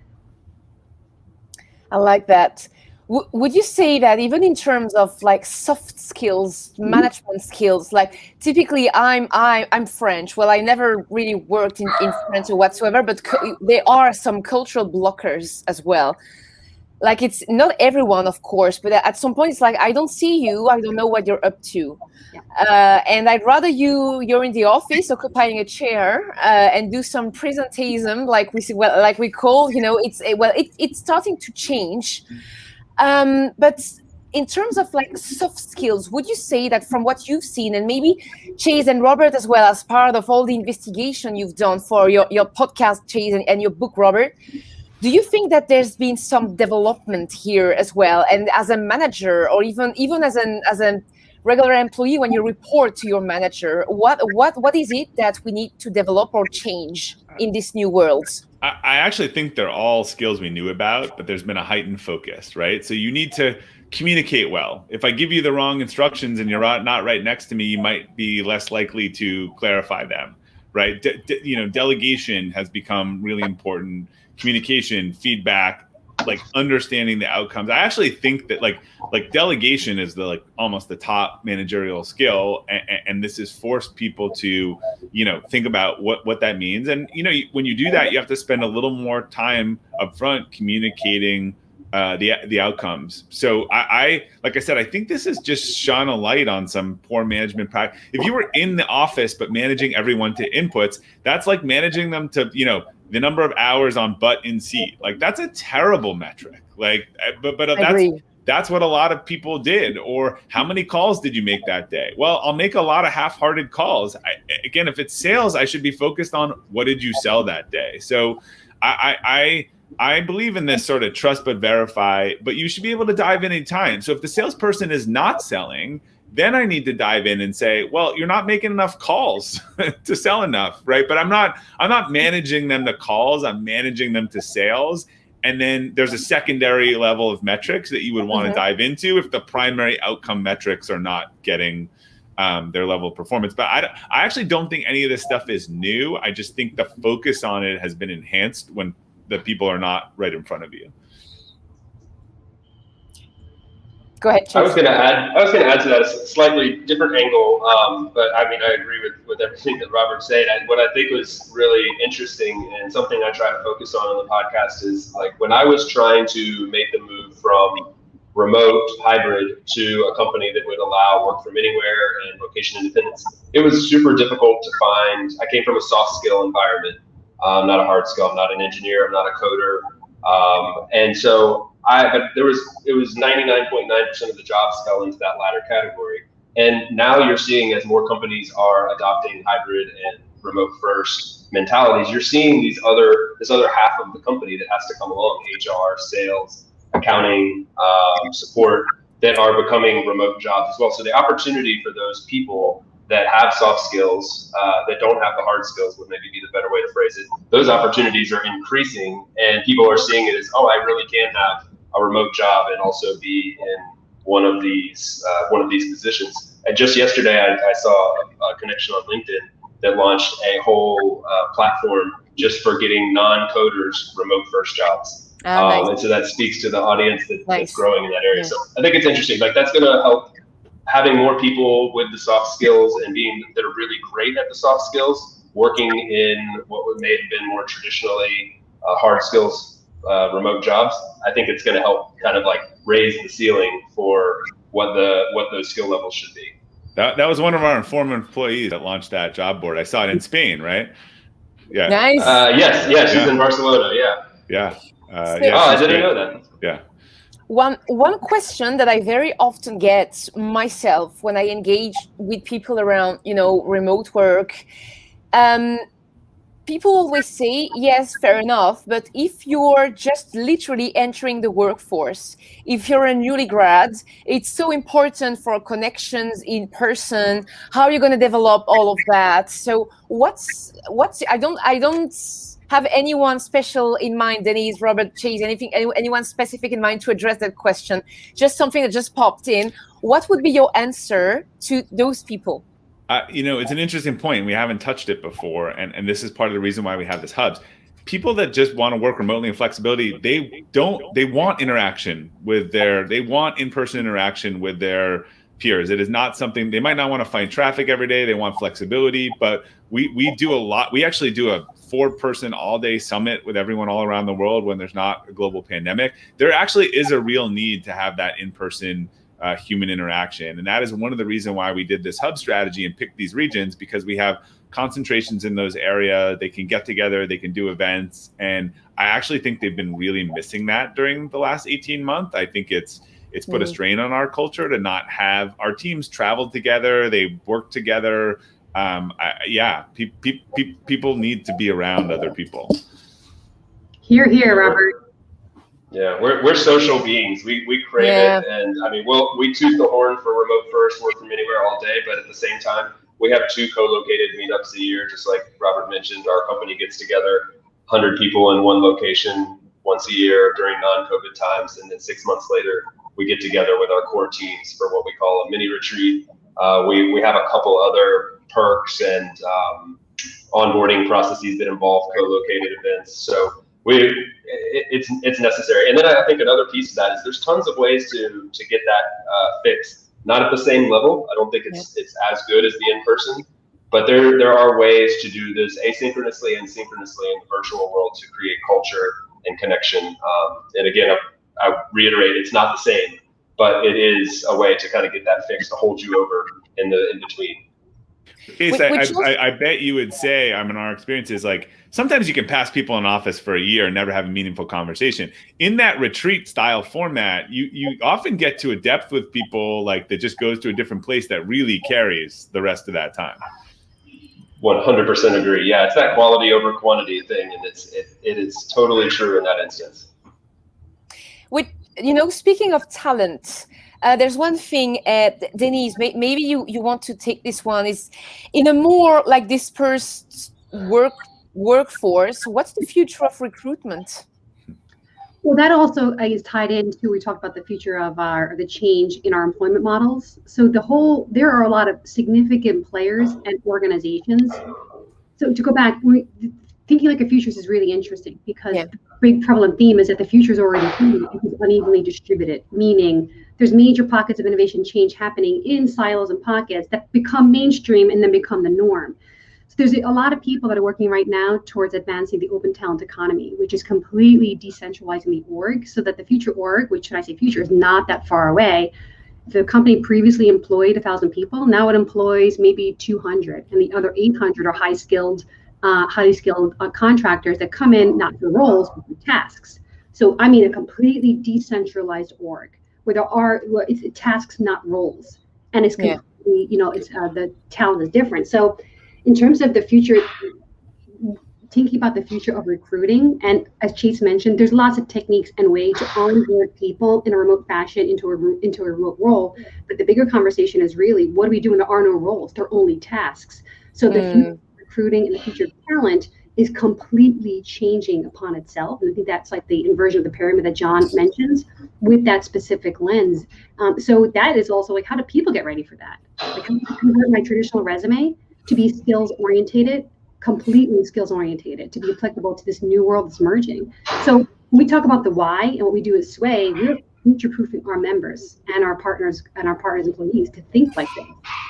I like that. Would you say that even in terms of like soft skills, management skills, like typically I'm French. Well, I never really worked in French or whatsoever, but there are some cultural blockers as well. Like it's not everyone, of course, but at some point it's like, I don't see you. I don't know what you're up to. And I'd rather you're in the office occupying a chair and do some presentation like we call, it's starting to change. But in terms of like soft skills, would you say that from what you've seen, and maybe Chase and Robert as well, as part of all the investigation you've done for your podcast, Chase, and your book, Robert, do you think that there's been some development here as well? And as a manager, or even as a regular employee, when you report to your manager, what is it that we need to develop or change in this new world? I actually think they're all skills we knew about, but there's been a heightened focus, right? So you need to communicate well. If I give you the wrong instructions and you're not right next to me, you might be less likely to clarify them, right? Delegation has become really important. Communication, feedback, like understanding the outcomes. I actually think that like delegation is almost the top managerial skill, and this has forced people to think about what that means. And when you do that, you have to spend a little more time up front communicating the outcomes. So I like I said, I think this has just shone a light on some poor management practice. If you were in the office but managing everyone to inputs, that's like managing them to the number of hours on butt in seat. Like that's a terrible metric. Like, but that's what a lot of people did. Or how many calls did you make that day? Well, I'll make a lot of half-hearted calls. Again, if it's sales, I should be focused on what did you sell that day. So I believe in this sort of trust but verify, but you should be able to dive in anytime. So if the salesperson is not selling, then I need to dive in and say, well, you're not making enough calls to sell enough, right? But I'm not managing them to calls, I'm managing them to sales. And then there's a secondary level of metrics that you would want to dive into if the primary outcome metrics are not getting their level of performance. But I actually don't think any of this stuff is new. I just think the focus on it has been enhanced when the people are not right in front of you. Go ahead, Chase. I was going to add to that a slightly different angle, but I mean I agree with everything that Robert said. What I think was really interesting and something I try to focus on the podcast is like when I was trying to make the move from remote hybrid to a company that would allow work from anywhere and location independence, it was super difficult to find. I came from a soft skill environment, not a hard skill. I'm not an engineer. I'm not a coder, and so. It was 99.9% of the jobs fell into that latter category. And now you're seeing as more companies are adopting hybrid and remote first mentalities, you're seeing this other half of the company that has to come along: HR, sales, accounting, support, that are becoming remote jobs as well. So the opportunity for those people that have soft skills, that don't have the hard skills would maybe be the better way to phrase it. Those opportunities are increasing, and people are seeing it as, oh, I really can have a remote job and also be in one of these positions. And just yesterday, I saw a connection on LinkedIn that launched a whole platform just for getting non-coders remote first jobs. Nice. And so that speaks to the audience that's Nice. growing in that area. Yeah. So I think it's interesting. Like, that's going to help having more people with the soft skills and that are really great at the soft skills, working in what may have been more traditionally hard skills remote jobs. I think it's going to help kind of like raise the ceiling for what those skill levels should be. That was one of our former employees that launched that job board. I saw it in Spain, right? Yeah. Nice. Yes, she's in Barcelona. Yeah. I didn't know that. Yeah. One question that I very often get myself when I engage with people around, remote work, people always say, yes, fair enough, but if you're just literally entering the workforce, if you're a newly grad, it's so important for connections in person. How are you going to develop all of that? So I don't have anyone special in mind, Denise, Robert, Chase, anyone specific in mind to address that question? Just something that just popped in. What would be your answer to those people? It's an interesting point. We haven't touched it before, and this is part of the reason why we have this hubs. People that just want to work remotely and flexibility, they want interaction they want in-person interaction with their peers. It is not something, they might not want to find traffic every day. They want flexibility, but we do a lot. We actually do a 4-person all-day summit with everyone all around the world when there's not a global pandemic. There actually is a real need to have that in-person human interaction. And that is one of the reasons why we did this hub strategy and picked these regions, because we have concentrations in those areas. They can get together, they can do events. And I actually think they've been really missing that during the last 18 months. I think it's put a strain on our culture to not have our teams travel together. They work together. People need to be around other people. Hear, Robert. Yeah, we're social beings. We crave it, and I mean, we toot the horn for remote first, work from anywhere all day. But at the same time, we have 2 co-located meetups a year, just like Robert mentioned. Our company gets together, 100 people in one location once a year during non-COVID times, and then 6 months later, we get together with our core teams for what we call a mini retreat. We have a couple other perks and onboarding processes that involve co-located events. So it's necessary. And then I think another piece of that is there's tons of ways to get that fixed. Not at the same level. I don't think it's as good as the in-person, but there are ways to do this asynchronously and synchronously in the virtual world to create culture and connection. And again, I reiterate, it's not the same, but it is a way to kind of get that fixed, to hold you over in between. Case, I bet you would say, our experience is like, sometimes you can pass people in office for a year and never have a meaningful conversation. In that retreat style format, you often get to a depth with people like that just goes to a different place that really carries the rest of that time. 100% agree. Yeah, it's that quality over quantity thing, and it is totally true in that instance. Speaking of talent, there's one thing, Denise, maybe you want to take this one, is in a more like dispersed workforce, what's the future of recruitment? Well, that also is tied into, we talked about the future of the change in our employment models. So there are a lot of significant players and organizations. So to go back, thinking like a futures is really interesting, because the big prevalent theme is that the future is already here, because unevenly distributed, meaning there's major pockets of innovation change happening in silos and pockets that become mainstream and then become the norm. So there's a lot of people that are working right now towards advancing the open talent economy, which is completely decentralizing the org, so that the future org, which should I say future, is not that far away. If the company previously employed 1,000 people, now it employs maybe 200, and the other 800 are highly skilled contractors that come in not for roles but for tasks. So I mean a completely decentralized org where it's tasks, not roles, and it's completely, the talent is different. So in terms of the future, thinking about the future of recruiting. And as Chase mentioned, there's lots of techniques and ways to onboard people in a remote fashion into a remote role. But the bigger conversation is really, what do we do when there are no roles? They're only tasks. So the future of recruiting and the future of talent is completely changing upon itself. And I think that's like the inversion of the pyramid that John mentions with that specific lens. So that is also like, how do people get ready for that? Like, how do I convert my traditional resume to be skills orientated, completely skills orientated, to be applicable to this new world that's merging? So when we talk about the why and what we do at Sway, we're future-proofing our members and our partners employees to think like this,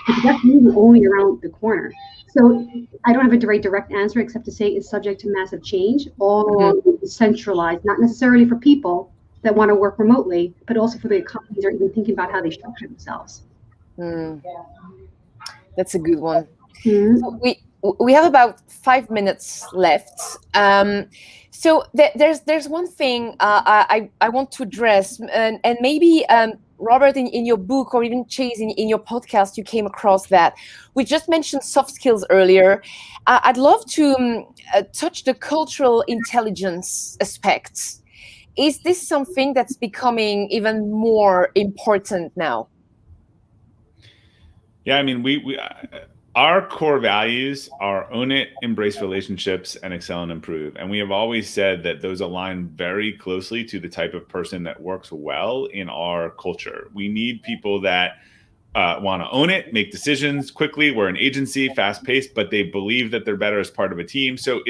because that's really only around the corner. So I don't have a direct answer except to say it's subject to massive change, all centralized, not necessarily for people that want to work remotely, but also for the companies that are even thinking about how they structure themselves. That's a good one. So we have about 5 minutes left. So there's one thing I want to address, and maybe Robert, in your book, or even Chase, in your podcast, you came across that. We just mentioned soft skills earlier. I'd love to touch the cultural intelligence aspects. Is this something that's becoming even more important now? Yeah, I mean, we our core values are own it, embrace relationships, and excel and improve. And we have always said that those align very closely to the type of person that works well in our culture. We need people that want to own it, make decisions quickly. We're an agency, fast paced, but they believe that they're better as part of a team. So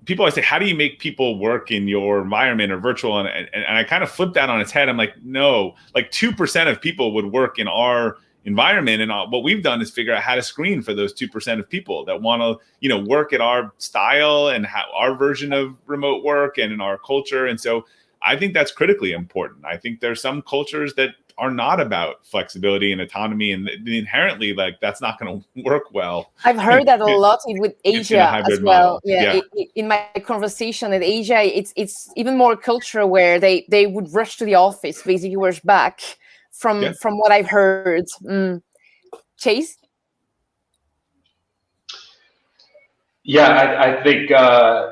people always say, how do you make people work in your environment or virtual? And I kind of flip that on its head. I'm like, no, like 2% of people would work in our environment. And what we've done is figure out how to screen for those 2% of people that want to, work at our style and our version of remote work and in our culture. And so I think that's critically important. I think there's some cultures that are not about flexibility and autonomy, and inherently, like, that's not going to work well. I've heard that a lot with Asia as well. Yeah. In my conversation in Asia, it's even more culture where they would rush to the office, basically rush back from what I've heard. Chase? Yeah, I think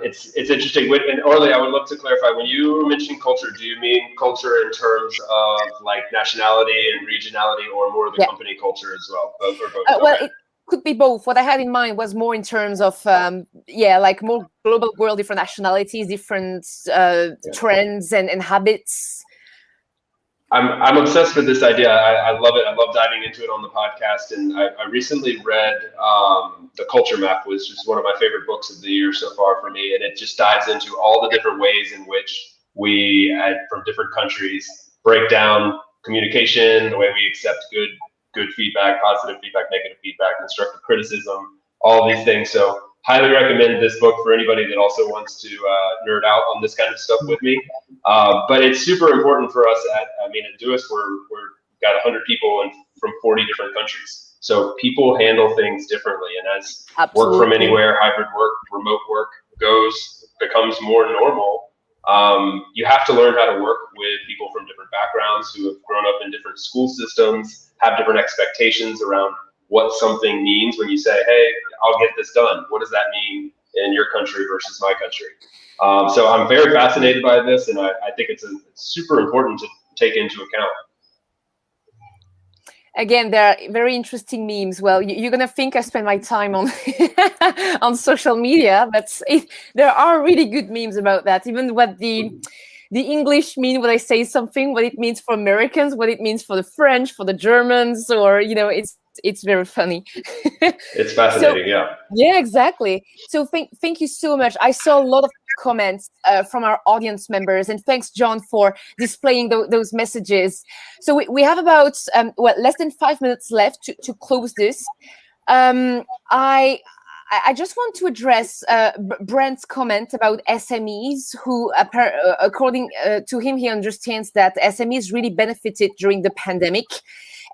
it's interesting. And Aurelie, I would love to clarify, when you mention culture, do you mean culture in terms of like nationality and regionality, or more of the company culture as well? Both or both? Well, it could be both. What I had in mind was more in terms of, like more global world, different nationalities, different trends and habits. I'm obsessed with this idea. I love it. I love diving into it on the podcast. And I recently read The Culture Map, which is one of my favorite books of the year so far for me. And it just dives into all the different ways in which we, from different countries, break down communication, the way we accept good feedback, positive feedback, negative feedback, constructive criticism, all these things. So highly recommend this book for anybody that also wants to nerd out on this kind of stuff with me. But it's super important for us at Doist, we've got 100 people from 40 different countries. So people handle things differently. And as work from anywhere, hybrid work, remote work becomes more normal, you have to learn how to work with people from different backgrounds who have grown up in different school systems, have different expectations around what something means when you say, hey, I'll get this done. What does that mean in your country versus my country? So I'm very fascinated by this, and I think it's super important to take into account. Again, there are very interesting memes. Well, you're going to think I spend my time on on social media, but there are really good memes about that. Even what the English mean when I say something, what it means for Americans, what it means for the French, for the Germans, or, it's very funny. It's fascinating, yeah. Yeah, exactly. So thank you so much. I saw a lot of comments from our audience members, and thanks, John, for displaying those messages. So we have about less than 5 minutes left to close this. I just want to address Brent's comment about SMEs, who, according to him, he understands that SMEs really benefited during the pandemic.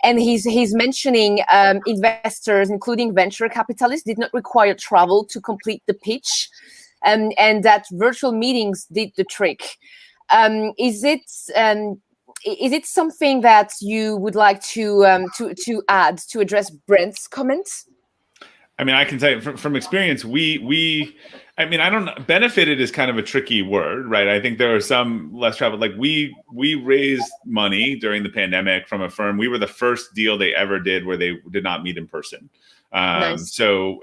And he's mentioning investors, including venture capitalists, did not require travel to complete the pitch, and that virtual meetings did the trick. Is it something that you would like to add to address Brent's comments? I mean, I can tell you from experience, I mean, I don't know, benefited is kind of a tricky word, right? I think there are some less traveled, like we raised money during the pandemic from a firm. We were the first deal they ever did where they did not meet in person. Nice. So,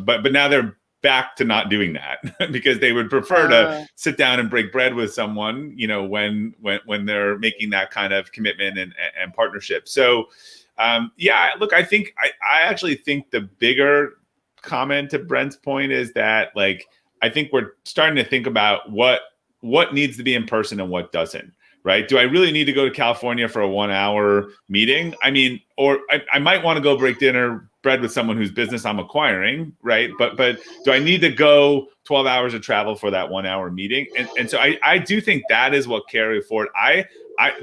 but now they're back to not doing that because they would prefer to sit down and break bread with someone, when they're making that kind of commitment and partnership. So, look, I actually think the bigger comment to Brent's point is that, like, I think we're starting to think about what needs to be in person and what doesn't, right? Do I really need to go to California for a 1 hour meeting? I mean, or I might want to go break bread with someone whose business I'm acquiring, right? But do I need to go 12 hours of travel for that 1 hour meeting? And so I do think that is what carry forward.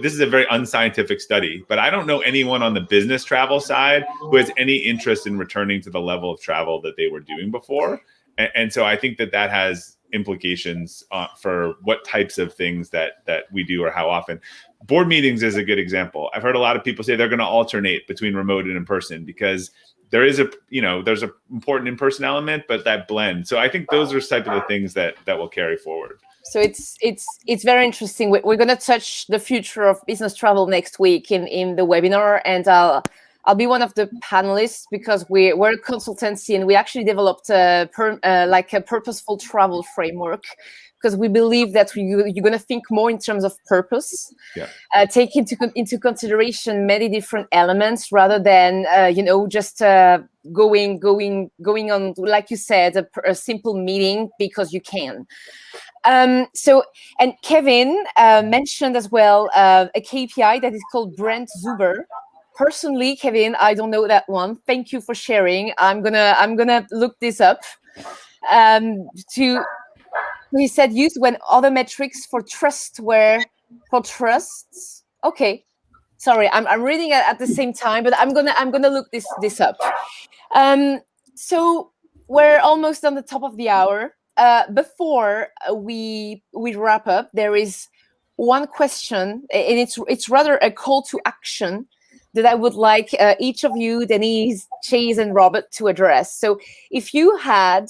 This is a very unscientific study, but I don't know anyone on the business travel side who has any interest in returning to the level of travel that they were doing before. And so I think that has implications for what types of things that we do or how often. Board meetings is a good example. I've heard a lot of people say they're going to alternate between remote and in person because there's an important in-person element, but that blend. So I think those are type of the things that will carry forward. So it's very interesting. We're going to touch the future of business travel next week in the webinar, and I'll be one of the panelists because we're a consultancy and we actually developed a purposeful travel framework because we believe that you're going to think more in terms of purpose, take into consideration many different elements rather than just going on, like you said, a simple meeting because you can. And Kevin mentioned as well a KPI that is called Brent Zuber. Personally, Kevin, I don't know that one. Thank you for sharing. I'm gonna look this up. He said used when other metrics for trust were for trusts. Okay, sorry, I'm reading it at the same time, but I'm gonna look this up. So we're almost on the top of the hour. Before we wrap up, there is one question, and it's rather a call to action that I would like each of you, Denise, Chase, and Robert, to address. So if you had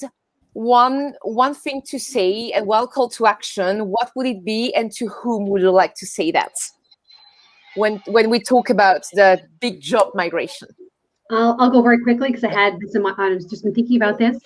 one thing to say and one call to action, what would it be, and to whom would you like to say that? When we talk about the big job migration. I'll go very quickly because I was just been thinking about this.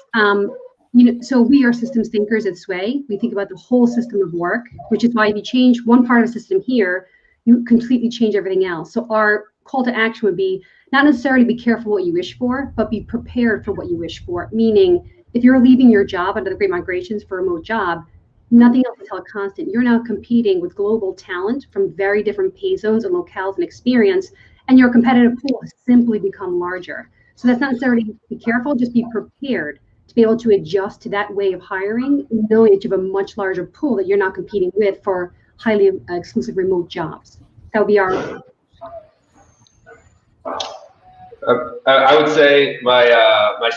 So we are systems thinkers at Sway. We think about the whole system of work, which is why if you change one part of a system here, you completely change everything else. So our call to action would be not necessarily be careful what you wish for, but be prepared for what you wish for. Meaning, if you're leaving your job under the Great Migrations for a remote job, nothing else is held constant. You're now competing with global talent from very different pay zones and locales and experience, and your competitive pool has simply become larger. So that's not necessarily be careful, just be prepared to be able to adjust to that way of hiring, knowing that you have a much larger pool that you're not competing with for highly exclusive remote jobs. That would be our. I would say my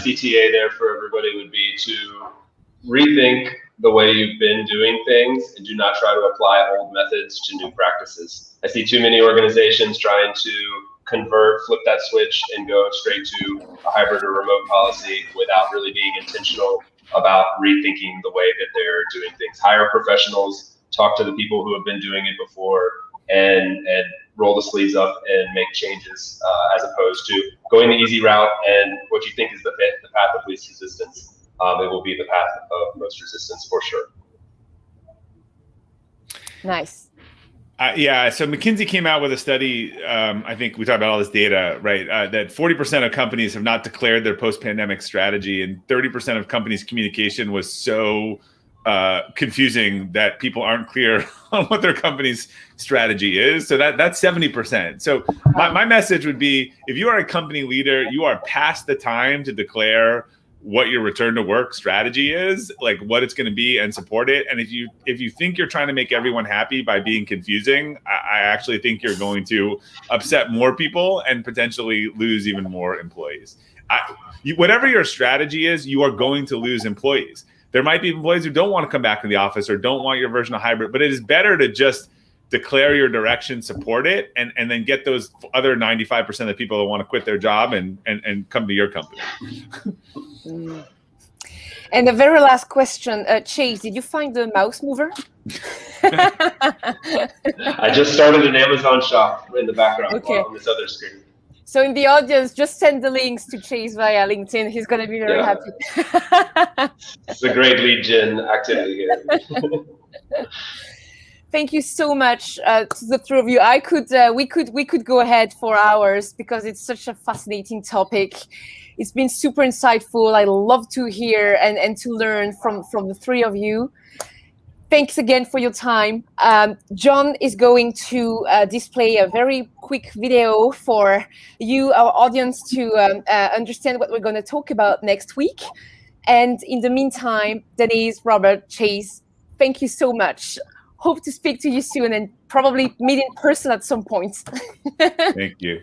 CTA there for everybody would be to rethink the way you've been doing things and do not try to apply old methods to new practices. I see too many organizations trying to flip that switch and go straight to a hybrid or remote policy without really being intentional about rethinking the way that they're doing things. Hire professionals, talk to the people who have been doing it before, and roll the sleeves up and make changes, as opposed to going the easy route and what you think is the path of least resistance. It will be the path of most resistance for sure. Nice. So McKinsey came out with a study, I think we talked about all this data, right? That 40% of companies have not declared their post-pandemic strategy, and 30% of companies' communication was so confusing that people aren't clear on what their company's strategy is. So that's 70%. So my message would be, if you are a company leader, you are past the time to declare what your return to work strategy is, like what it's going to be, and support it. And if you think you're trying to make everyone happy by being confusing, I actually think you're going to upset more people and potentially lose even more employees. Whatever your strategy is, you are going to lose employees. There might be employees who don't want to come back to the office or don't want your version of hybrid, but it is better to just declare your direction, support it, and then get those other 95% of the people that want to quit their job and come to your company. And the very last question, Chase, did you find the mouse mover? I just started an Amazon shop in the background on this other screen. So in the audience, just send the links to Chase via LinkedIn. He's going to be very happy. It's a great lead gen activity here. Thank you so much to the three of you. We could go ahead for hours because it's such a fascinating topic. It's been super insightful. I love to hear and to learn from the three of you. Thanks again for your time. John is going to display a very quick video for you, our audience, to understand what we're going to talk about next week. And in the meantime, Denise, Robert, Chase, thank you so much. Hope to speak to you soon and probably meet in person at some point. Thank you.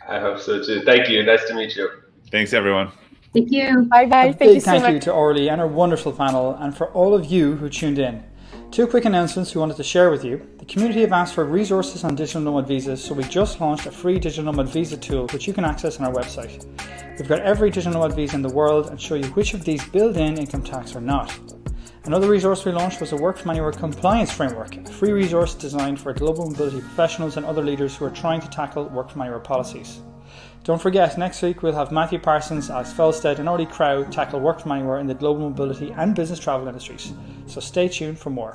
I hope so too. Thank you. Nice to meet you. Thanks, everyone. Thank you. Bye-bye. Thank you so much. Thank you to Aurelie and our wonderful panel, and for all of you who tuned in. Two quick announcements we wanted to share with you. The community have asked for resources on digital nomad visas, so we just launched a free digital nomad visa tool which you can access on our website. We've got every digital nomad visa in the world and show you which of these build in income tax or not. Another resource we launched was a Work From Anywhere compliance framework, a free resource designed for global mobility professionals and other leaders who are trying to tackle Work From Anywhere policies. Don't forget, next week we'll have Matthew Parsons, Alex Felstead and Aurelie Krau tackle Work From Anywhere in the global mobility and business travel industries. So stay tuned for more.